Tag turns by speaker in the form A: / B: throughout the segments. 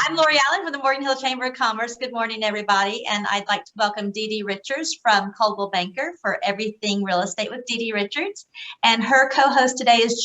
A: I'm Lori Allen from the Morgan Hill Chamber of Commerce. Good morning, everybody. And I'd like to welcome Dee Dee Richards from Coldwell Banker for Everything Real Estate with Dee Dee Richards. And her co-host today is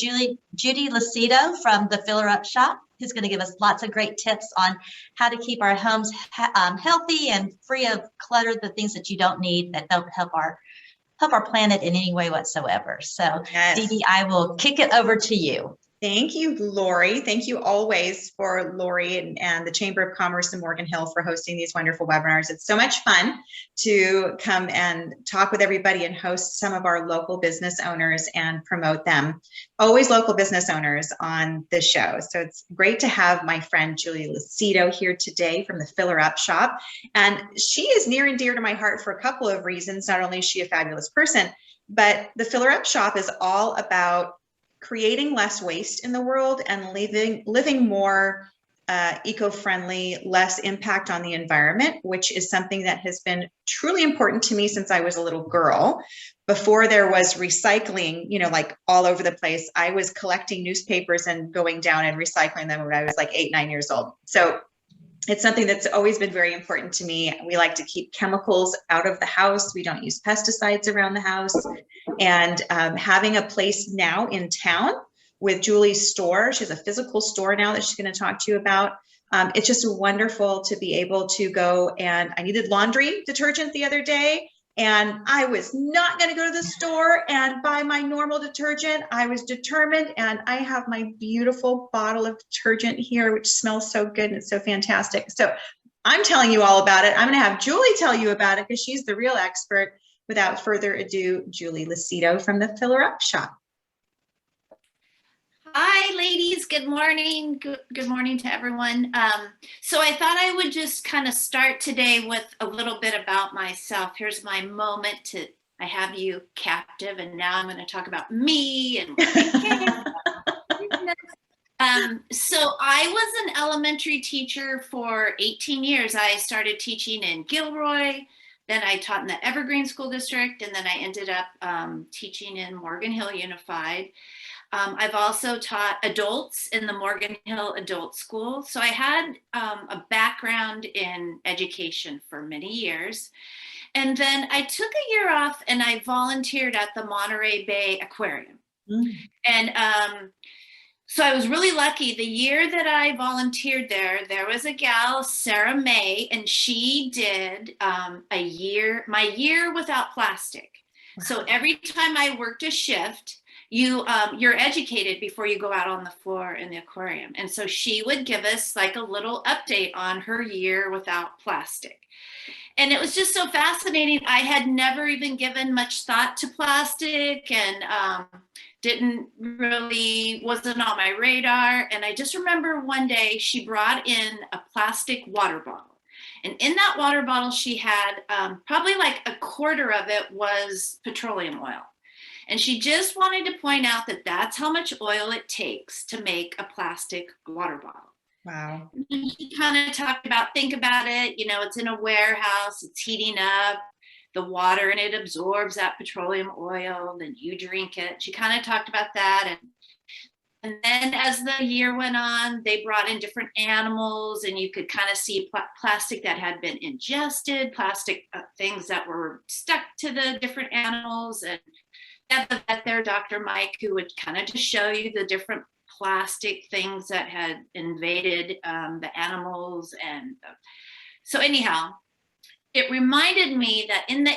A: Judy Lucido from the Fillerup shop, who's going to give us lots of great tips on how to keep our homes healthy and free of clutter, the things that you don't need that don't help our planet in any way whatsoever. So, yes. Dee Dee, I will kick it over to you.
B: Thank you, Lori. Thank you always for Lori and the Chamber of Commerce in Morgan Hill for hosting these wonderful webinars. It's so much fun to come and talk with everybody and host some of our local business owners and promote them. Always local business owners on this show. So it's great to have my friend Julie Lucido here today from the Fillerup shop. And she is near and dear to my heart for a couple of reasons. Not only is she a fabulous person, but the Fillerup shop is all about creating less waste in the world and living more eco-friendly, less impact on the environment, which is something that has been truly important to me since I was a little girl. Before there was recycling, like all over the place, I was collecting newspapers and going down and recycling them when I was like 8, 9 years old. So it's something that's always been very important to me. We like to keep chemicals out of the house. We don't use pesticides around the house. And having a place now in town with Julie's store, she has a physical store now that she's going to talk to you about. It's just wonderful to be able to go, and I needed laundry detergent the other day. And I was not going to go to the store and buy my normal detergent. I was determined, and I have my beautiful bottle of detergent here, which smells so good and it's so fantastic. So I'm telling you all about it. I'm going to have Julie tell you about it because she's the real expert. Without further ado, Julie Lucido from the Fillerup shop.
C: Hi, ladies. Good morning. Good morning to everyone. So I thought I would just kind of start today with a little bit about myself. Here's my moment I have you captive, and now I'm going to talk about me and so I was an elementary teacher for 18 years. I started teaching in Gilroy, then I taught in the Evergreen School District, and then I ended up teaching in Morgan Hill Unified. I've also taught adults in the Morgan Hill Adult School. So I had a background in education for many years. And then I took a year off and I volunteered at the Monterey Bay Aquarium. And so I was really lucky. The year that I volunteered there was a gal, Sarah May, and she did my year without plastic. Wow. So every time I worked a shift, you're educated before you go out on the floor in the aquarium. And so she would give us like a little update on her year without plastic. And it was just so fascinating. I had never even given much thought to plastic and wasn't on my radar. And I just remember one day she brought in a plastic water bottle. And in that water bottle, she had probably like a quarter of it was petroleum oil. And she just wanted to point out that that's how much oil it takes to make a plastic water bottle.
B: Wow.
C: And she kind of talked about, think about it, it's in a warehouse, it's heating up, the water and it absorbs that petroleum oil, then you drink it. She kind of talked about that. And then as the year went on, they brought in different animals and you could kind of see plastic that had been ingested, plastic things that were stuck to the different animals. And at the vet there, Dr. Mike, who would kind of just show you the different plastic things that had invaded the animals. And so anyhow, it reminded me that in the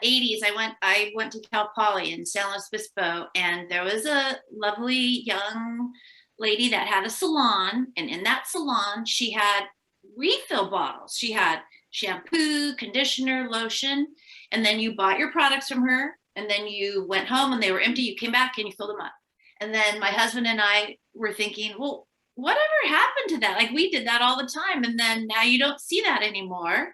C: 80s, I went to Cal Poly in San Luis Obispo, and there was a lovely young lady that had a salon, and in that salon, she had refill bottles. She had shampoo, conditioner, lotion, and then you bought your products from her, and then you went home and they were empty, you came back and you filled them up. And then my husband and I were thinking, well, whatever happened to that? Like we did that all the time, and then now you don't see that anymore.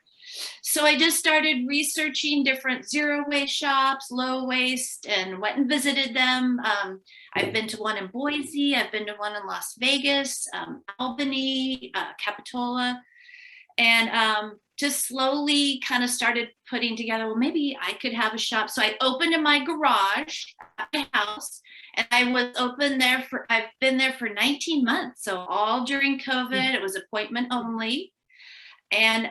C: So I just started researching different zero waste shops, low waste, and went and visited them. I've been to one in Boise. I've been to one in Las Vegas, Albany, Capitola, and just slowly kind of started putting together, well, maybe I could have a shop. So I opened in my garage at my house, And I've been there for 19 months. So all during COVID, it was appointment only. And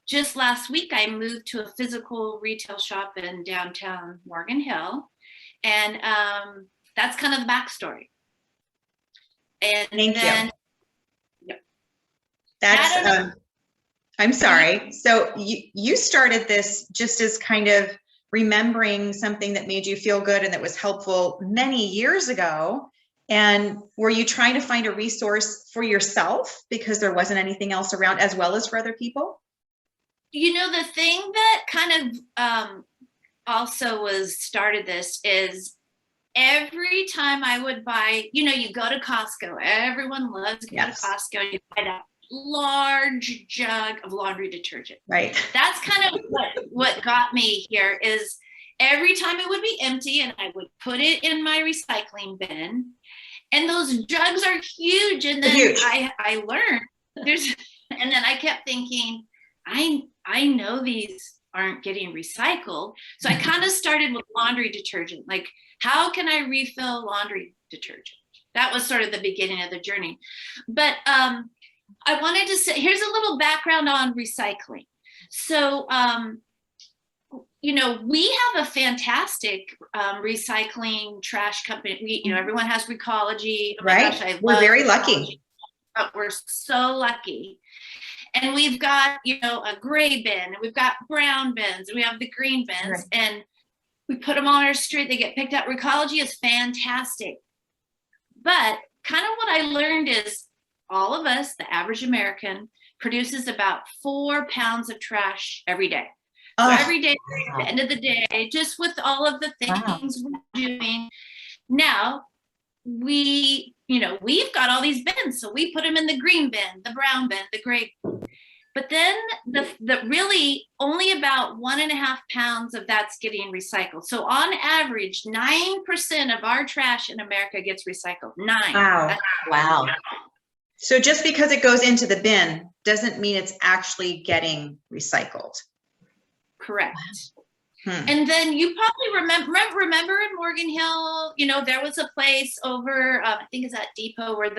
C: just last week, I moved to a physical retail shop in downtown Morgan Hill. And that's kind of the backstory. And
B: Thank
C: then,
B: you. That's, I'm sorry. So you started this just as kind of remembering something that made you feel good and that was helpful many years ago. And were you trying to find a resource for yourself because there wasn't anything else around, as well as for other people?
C: You know, the thing that kind of also started this is every time I would buy, you know, you go to Costco, everyone loves to go to Costco, you buy that large jug of laundry detergent.
B: Right.
C: That's kind of what got me here is every time it would be empty and I would put it in my recycling bin, and those jugs are huge. And then I learned and then I kept thinking, I know these aren't getting recycled. So I kind of started with laundry detergent. Like, how can I refill laundry detergent? That was sort of the beginning of the journey. But I wanted to say, here's a little background on recycling. So, you know, we have a fantastic recycling trash company. You know, everyone has Recology. Oh
B: right.
C: Gosh,
B: we're very lucky.
C: But we're so lucky. And we've got, you know, a gray bin, and we've got brown bins, and we have the green bins, right. And we put them on our street. They get picked up. Recology is fantastic. But kind of what I learned is all of us, the average American, produces about 4 pounds of trash every day. So every day, at the end of the day, just with all of the things we're doing. Now, we've got all these bins. So we put them in the green bin, the brown bin, the gray. But then the really only about 1.5 pounds of that's getting recycled. So on average, 9% of our trash in America gets recycled. 9.
B: Wow. So just because it goes into the bin doesn't mean it's actually getting recycled.
C: Correct. And then you probably remember in Morgan Hill, you know, there was a place over, I think it's at Depot, where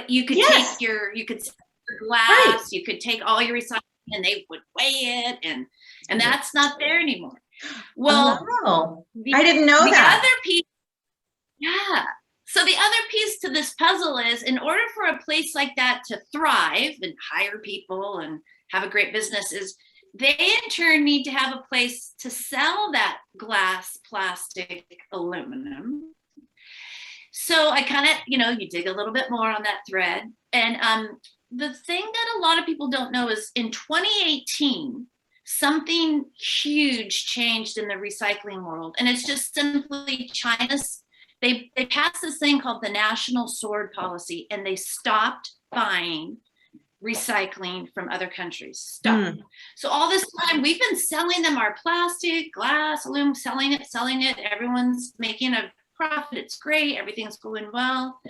C: you could take your glass, right. You could take all your recycling and they would weigh it, and that's not there anymore. Well,
B: I didn't know that.
C: Other piece, so the other piece to this puzzle is, in order for a place like that to thrive and hire people and have a great business, is they in turn need to have a place to sell that glass, plastic, aluminum. So I kind of, you know, you dig a little bit more on that thread. And the thing that a lot of people don't know is in 2018, something huge changed in the recycling world. And it's just simply they passed this thing called the National Sword Policy, and they stopped buying recycling from other countries. Stop. So all this time we've been selling them our plastic, glass, aluminum, selling it. Everyone's making a profit. It's great. Everything's going well.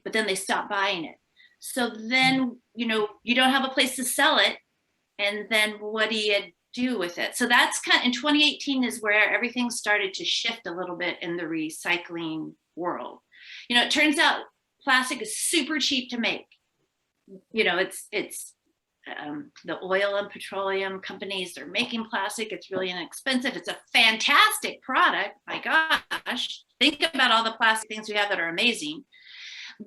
C: But then they stop buying it. So then, you know, you don't have a place to sell it. And then what do you do with it? So that's kind of, in 2018 is where everything started to shift a little bit in the recycling world. You know, it turns out plastic is super cheap to make. You know, it's the oil and petroleum companies are making plastic. It's really inexpensive. It's a fantastic product. My gosh, think about all the plastic things we have that are amazing.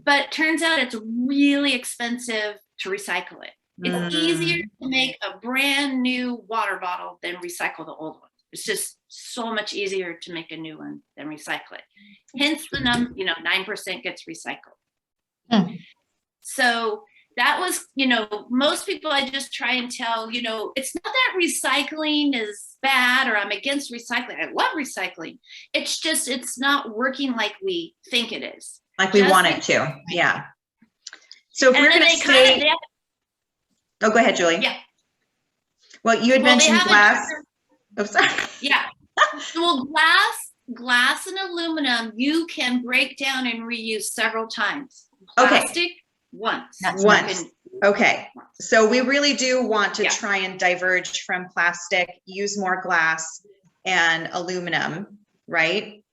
C: But turns out it's really expensive to recycle it. It's easier to make a brand new water bottle than recycle the old one. It's just so much easier to make a new one than recycle it. Hence the 9% gets recycled. So that was, you know, most people I just try and tell, you know, it's not that recycling is bad or I'm against recycling. I love recycling. It's just, it's not working like we think it is.
B: Like we want it to. Yeah. So if we're going to say, go ahead, Julie.
C: Yeah.
B: Well, you had mentioned glass. Oh, sorry.
C: Yeah. Well, glass and aluminum, you can break down and reuse several times. Plastic, once.
B: Okay. So we really do want to try and diverge from plastic, use more glass and aluminum, right?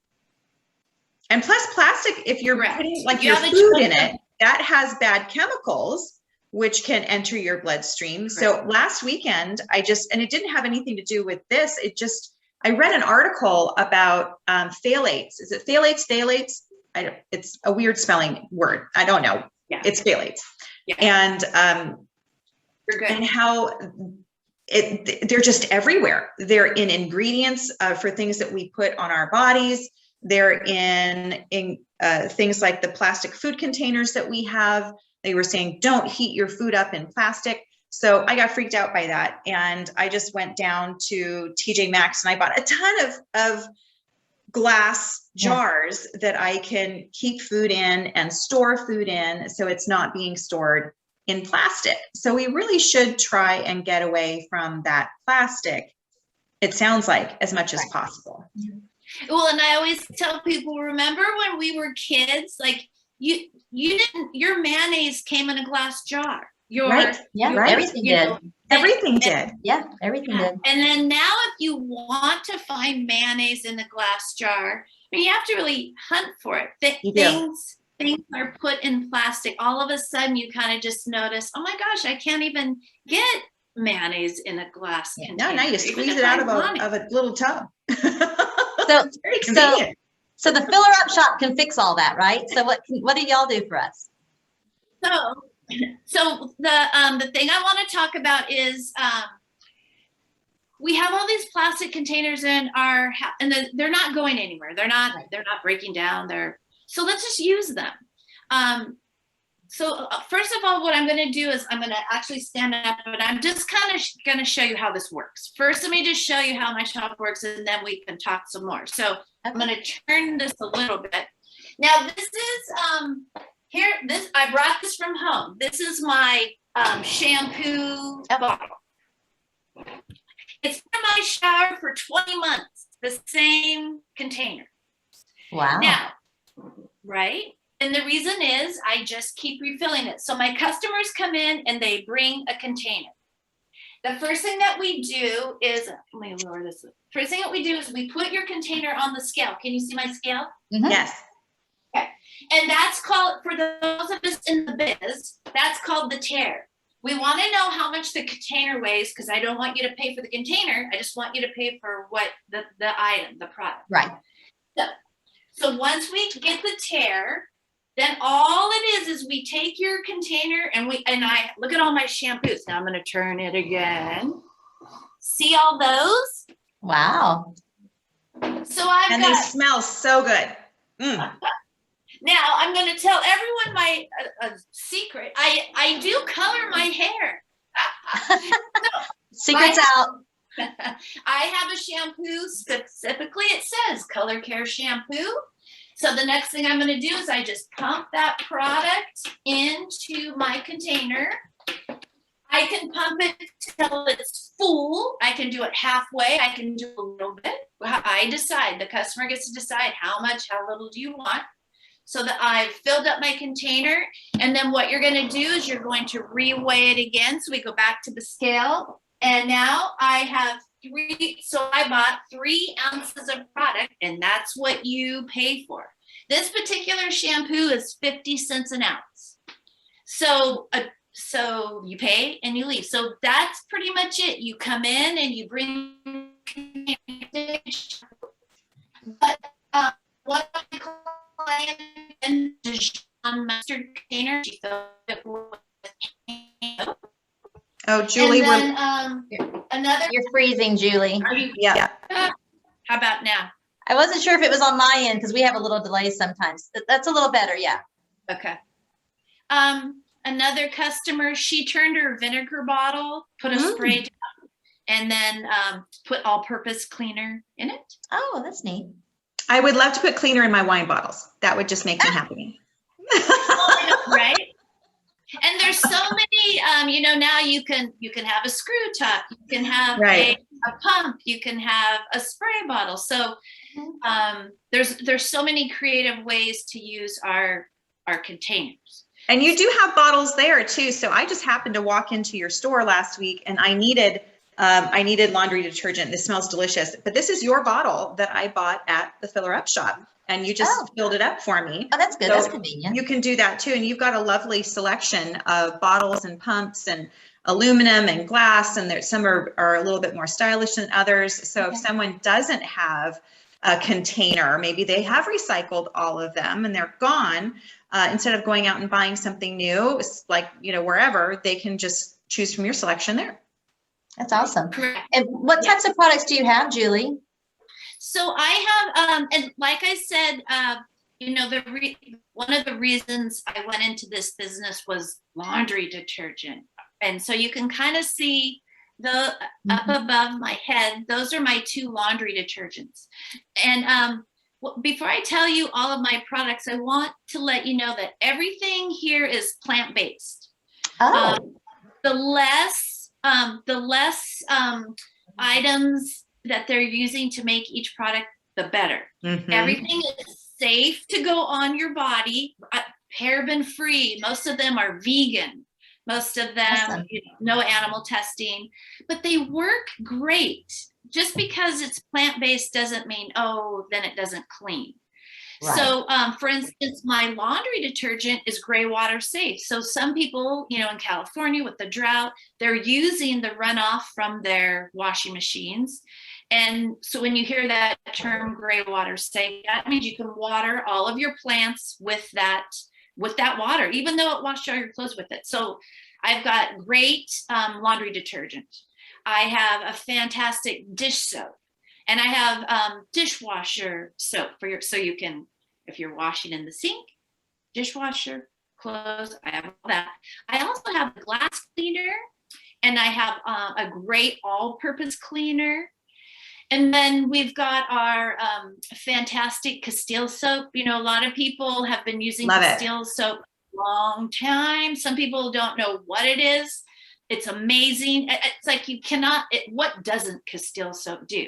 B: And plus plastic, if you're
C: Correct.
B: putting like
C: You
B: your
C: have a
B: food
C: choice
B: in it, that has bad chemicals, which can enter your bloodstream. So last weekend, and it didn't have anything to do with this. I read an article about phthalates. Is it phthalates? It's a weird spelling word. I don't know.
C: Yeah.
B: It's phthalates.
C: Yeah.
B: And
C: You're good.
B: and how they're just everywhere. They're in ingredients for things that we put on our bodies. They're in things like the plastic food containers that we have. They were saying, don't heat your food up in plastic. So I got freaked out by that. And I just went down to TJ Maxx and I bought a ton of glass jars that I can keep food in and store food in, so it's not being stored in plastic. So we really should try and get away from that plastic, it sounds like, as much as possible.
C: Well, and I always tell people, remember when we were kids, like your mayonnaise came in a glass jar.
A: Everything did.
B: Everything did.
A: Yeah, everything did.
C: And then now if you want to find mayonnaise in a glass jar, you have to really hunt for it. Things are put in plastic. All of a sudden you kind of just notice, oh my gosh, I can't even get mayonnaise in a glass container.
B: No, now you squeeze it out of a little tub.
A: So
B: it's very convenient.
A: So the Fillerup shop can fix all that, right? So what do y'all do for us?
C: So the thing I want to talk about is we have all these plastic containers in our house, and they're not going anywhere. They're not breaking down. So let's just use them. So first of all, what I'm going to do is I'm going to actually stand up, but I'm just kind of going to show you how this works. First, let me just show you how my shop works, and then we can talk some more. So I'm going to turn this a little bit. Now this is I brought this from home. This is my shampoo bottle. It's in my shower for 20 months, the same container.
A: Wow.
C: Now, right? And the reason is I just keep refilling it. So my customers come in and they bring a container. The first thing that we do is, let me lower this. First thing that we do is we put your container on the scale. Can you see my scale?
A: Mm-hmm.
B: Yes.
C: Okay. And that's called, for those of us in the biz, that's called the tare. We want to know how much the container weighs, because I don't want you to pay for the container. I just want you to pay for what the item, the product.
A: Right.
C: So once we get the tare, then all it is we take your container and I look at all my shampoos. Now I'm going to turn it again. See all those?
A: Wow.
C: So
B: they smell so good. Mm.
C: Now I'm going to tell everyone my secret. I do color my hair.
A: Secret's out.
C: I have a shampoo specifically. It says Color Care shampoo. So the next thing I'm going to do is I just pump that product into my container. I can pump it till it's full. I can do it halfway. I can do a little bit. I decide. The customer gets to decide how much, how little do you want. So that I've filled up my container. And then what you're going to do is you're going to reweigh it again. So we go back to the scale. And now I have I bought 3 ounces of product, and that's what you pay for. This particular shampoo is 50 cents an ounce. So you pay and you leave. So that's pretty much it. You come in and you bring, but what I call in the mustard container, she filled it with.
B: Oh, Julie,
C: and then, another.
A: You're freezing, Julie.
C: Are you?
B: Yeah.
C: How about now?
A: I wasn't sure if it was on my end because we have a little delay sometimes. That's a little better, yeah.
C: Okay. Another customer, she turned her vinegar bottle, put a spray down, and then put all-purpose cleaner in it.
A: Oh, that's neat.
B: I would love to put cleaner in my wine bottles. That would just make me happy.
C: Right? And there's so many, now you can have a screw top, you can have a pump, you can have a spray bottle. So there's so many creative ways to use our containers.
B: And you do have bottles there too. So I just happened to walk into your store last week and I needed laundry detergent. This smells delicious, but this is your bottle that I bought at the Fillerup shop. and you just filled it up for me.
A: Oh, that's good.
B: So
A: that's convenient.
B: You can do that too. And you've got a lovely selection of bottles and pumps and aluminum and glass, and some are a little bit more stylish than others. So if someone doesn't have a container, maybe they have recycled all of them and they're gone, instead of going out and buying something new, like, wherever, they can just choose from your selection there.
A: That's awesome.
C: Correct.
A: And what types of products do you have, Julie?
C: So I have, and like I said, one of the reasons I went into this business was laundry detergent. And so you can kind of see up above my head, those are my 2 laundry detergents. And before I tell you all of my products, I want to let you know that everything here is plant-based.
A: Oh.
C: The less items that they're using to make each product, the better. Everything is safe to go on your body, paraben free. Most of them are vegan. Most of them, no animal testing, but they work great. Just because it's plant-based doesn't mean, then it doesn't clean. Right. So, for instance, my laundry detergent is gray water safe. So some people, in California with the drought, they're using the runoff from their washing machines. And so when you hear that term gray water safe, that means you can water all of your plants with that water, even though it washed all your clothes with it. So I've got great laundry detergent. I have a fantastic dish soap, and I have dishwasher soap so you can, if you're washing in the sink, dishwasher, clothes, I have all that. I also have a glass cleaner, and I have a great all-purpose cleaner. And then we've got our fantastic Castile Soap. A lot of people have been using Castile Soap a long time. Some people don't know what it is. It's amazing. It's like what doesn't Castile Soap do?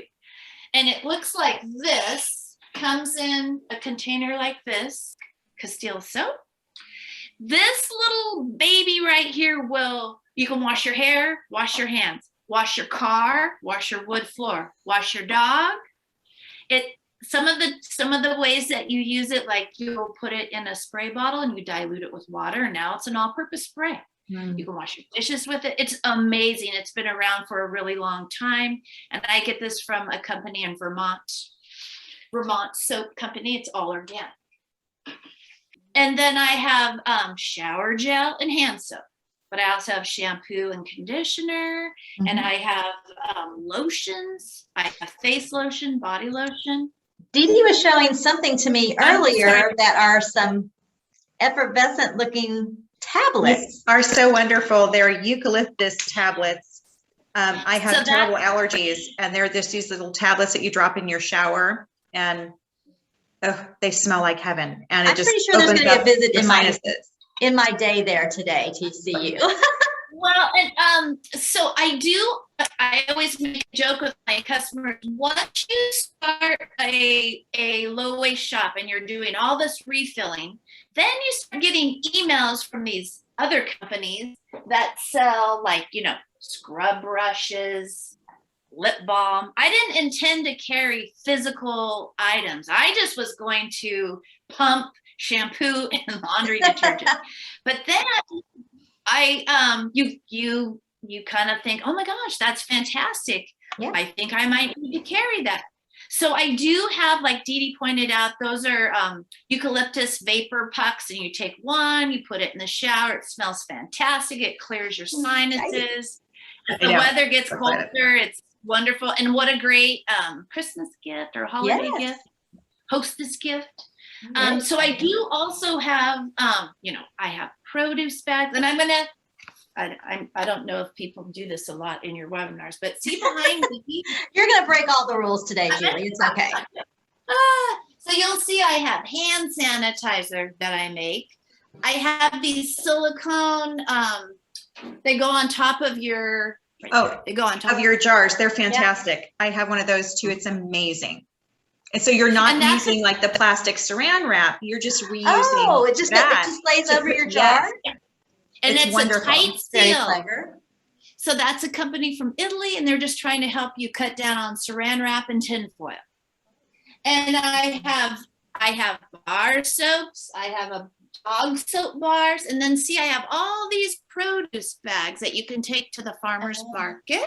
C: And it looks like this, comes in a container like this, Castile Soap. This little baby right here you can wash your hair, wash your hands, wash your car, wash your wood floor, wash your dog. Some of the ways that you use it, like you'll put it in a spray bottle and you dilute it with water, and now it's an all-purpose spray. You can wash your dishes with it. It's amazing. It's been around for a really long time, and I get this from a company in Vermont Soap Company. It's all organic. And then I have shower gel and hand soap. But I also have shampoo and conditioner, and I have lotions. I have face lotion, body lotion.
A: Dee Dee was showing something to me earlier that are some effervescent looking tablets.
B: These are so wonderful. They're eucalyptus tablets. I have terrible allergies, and they're just these little tablets that you drop in your shower, and they smell like heaven. And
A: I'm pretty sure there's going to be a visit in my day there today to see you.
C: Well, and so I always make a joke with my customers. Once you start a low waste shop and you're doing all this refilling, then you start getting emails from these other companies that sell, like, scrub brushes, lip balm. I didn't intend to carry physical items. I just was going to pump shampoo and laundry detergent. But then you kind of think, oh my gosh, that's fantastic. Yeah. I think I might need to carry that. So I do have, like Dee Dee pointed out, those are eucalyptus vapor pucks, and you take one, you put it in the shower. It smells fantastic. It clears your sinuses. As the weather gets colder, it's wonderful. And what a great Christmas gift or holiday gift, hostess gift. So I do also have, I have produce bags, and I don't know if people do this a lot in your webinars, but see behind me.
A: You're going to break all the rules today, Julie. It's okay.
C: So you'll see I have hand sanitizer that I make. I have these silicone, they go on top of your, they go on top
B: of your jars. They're fantastic. Yeah. I have one of those too. It's amazing. And so you're not using like the plastic saran wrap. You're just reusing.
A: Oh, it just lays over your jar.
C: Yeah. And it's wonderful. A tight seal. So that's a company from Italy, and they're just trying to help you cut down on saran wrap and tin foil. And I I have bar soaps. I have a dog soap bars. And then see, I have all these produce bags that you can take to the farmer's market.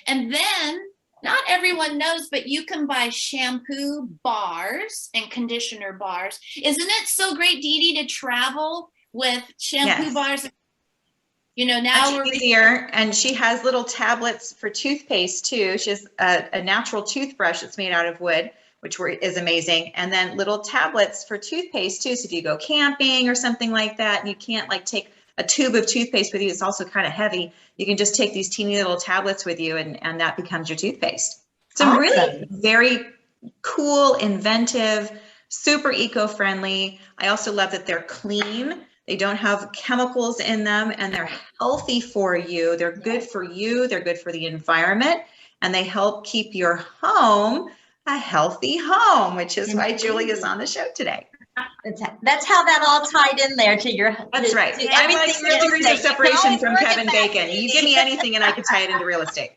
C: And then not everyone knows, but you can buy shampoo bars and conditioner bars. Isn't it so great, Dee Dee, to travel with shampoo bars? You know, now we're
B: easier. And she has little tablets for toothpaste too. She has a natural toothbrush that's made out of wood, which is amazing. And then little tablets for toothpaste too. So if you go camping or something like that, and you can't like take a tube of toothpaste with you, it's also kind of heavy. You can just take these teeny little tablets with you, and that becomes your toothpaste. Some really very cool, inventive, super eco-friendly. I also love that they're clean. They don't have chemicals in them, and they're healthy for you. They're good for you. They're good for the environment, and they help keep your home a healthy home, which is why Julie is on the show today.
A: That's how that all tied in there to your.
B: That's right. I'm like 6 degrees of separation from Kevin Bacon. You give me anything, and I can tie it into real estate.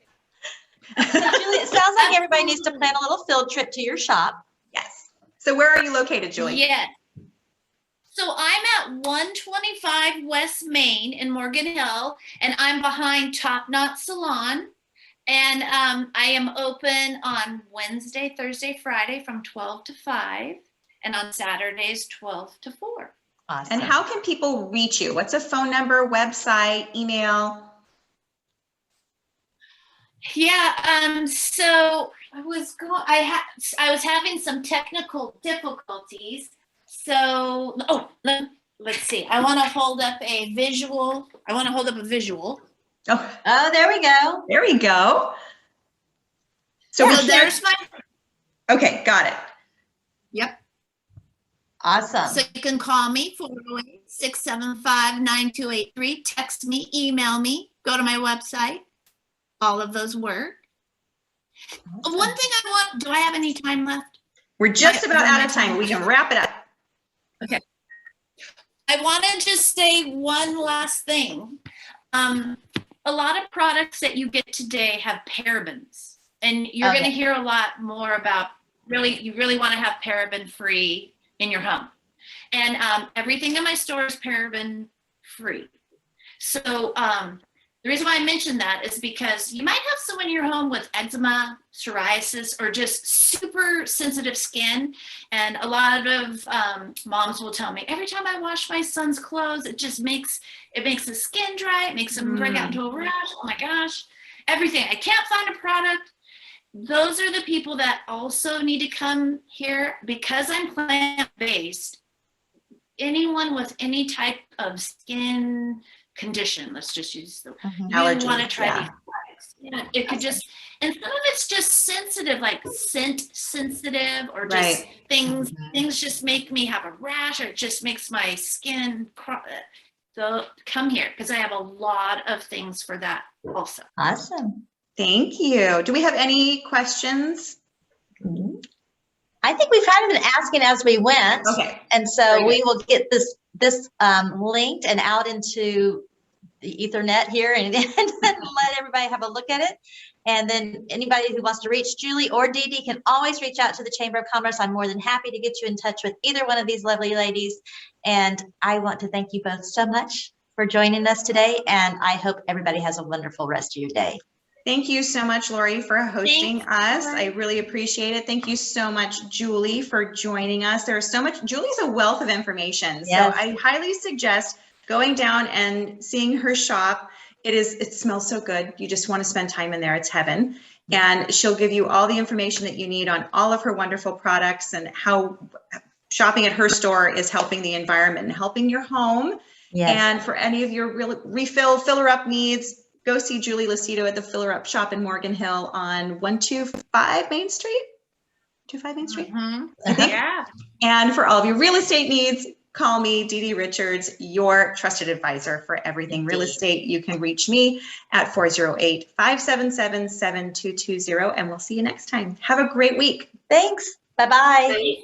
A: So Julie, it sounds like everybody needs to plan a little field trip to your shop.
B: Yes. So where are you located, Julie?
C: Yes. So I'm at 125 West Main in Morgan Hill, and I'm behind Top Knot Salon. And I am open on Wednesday, Thursday, Friday from 12 to 5, and on Saturdays 12 to 4.
A: Awesome.
B: And how can people reach you? What's a phone number, website, email?
C: Yeah, so I was having some technical difficulties. So, let's see. I want to hold up a visual.
B: Oh,
A: there we go.
B: There we go. So
C: there's my.
B: Okay, got it.
C: Yep.
A: Awesome.
C: So you can call me 408-675-9283. Text me, email me, go to my website. All of those work. Awesome. One thing do I have any time left?
B: We're just about out of time. We can wrap it up.
C: Okay. I want to just say one last thing. A lot of products that you get today have parabens, and you're going to hear a lot more about you really want to have paraben free in your home. And everything in my store is paraben free. So the reason why I mentioned that is because you might have someone in your home with eczema, psoriasis, or just super sensitive skin. And a lot of moms will tell me, every time I wash my son's clothes, it makes the skin dry. It makes them break out into a rash. Oh my gosh, everything. I can't find a product. Those are the people that also need to come here. Because I'm plant-based, anyone with any type of skin condition, let's just use the
B: allergy.
C: Want to try these products. Yeah, it could just, and some of it's just sensitive, like scent sensitive, or just things just make me have a rash, or it just makes my skin so come here, because I have a lot of things for that also.
A: Awesome.
B: Thank you. Do we have any questions?
A: I think we've kind of been asking as we went.
B: Okay.
A: And so we will get this linked and out into the Ethernet here, and let everybody have a look at it. And then anybody who wants to reach Julie or Dee Dee can always reach out to the Chamber of Commerce. I'm more than happy to get you in touch with either one of these lovely ladies. And I want to thank you both so much for joining us today. And I hope everybody has a wonderful rest of your day.
B: Thank you so much, Lori, for hosting us. I really appreciate it. Thank you so much, Julie, for joining us. There's so much. Julie's a wealth of information.
A: Yes.
B: So I highly suggest going down and seeing her shop. It smells so good. You just want to spend time in there. It's heaven. And she'll give you all the information that you need on all of her wonderful products and how shopping at her store is helping the environment and helping your home.
A: Yes.
B: And for any of your Fillerup needs, go see Julie Lucido at the Fillerup shop in Morgan Hill on 125 Main Street. 25 Main Street? I think.
C: Yeah.
B: And for all of your real estate needs, call me, Dee Dee Richards, your trusted advisor for everything real estate. You can reach me at 408-577-7220, and we'll see you next time. Have a great week.
A: Thanks. Bye-bye.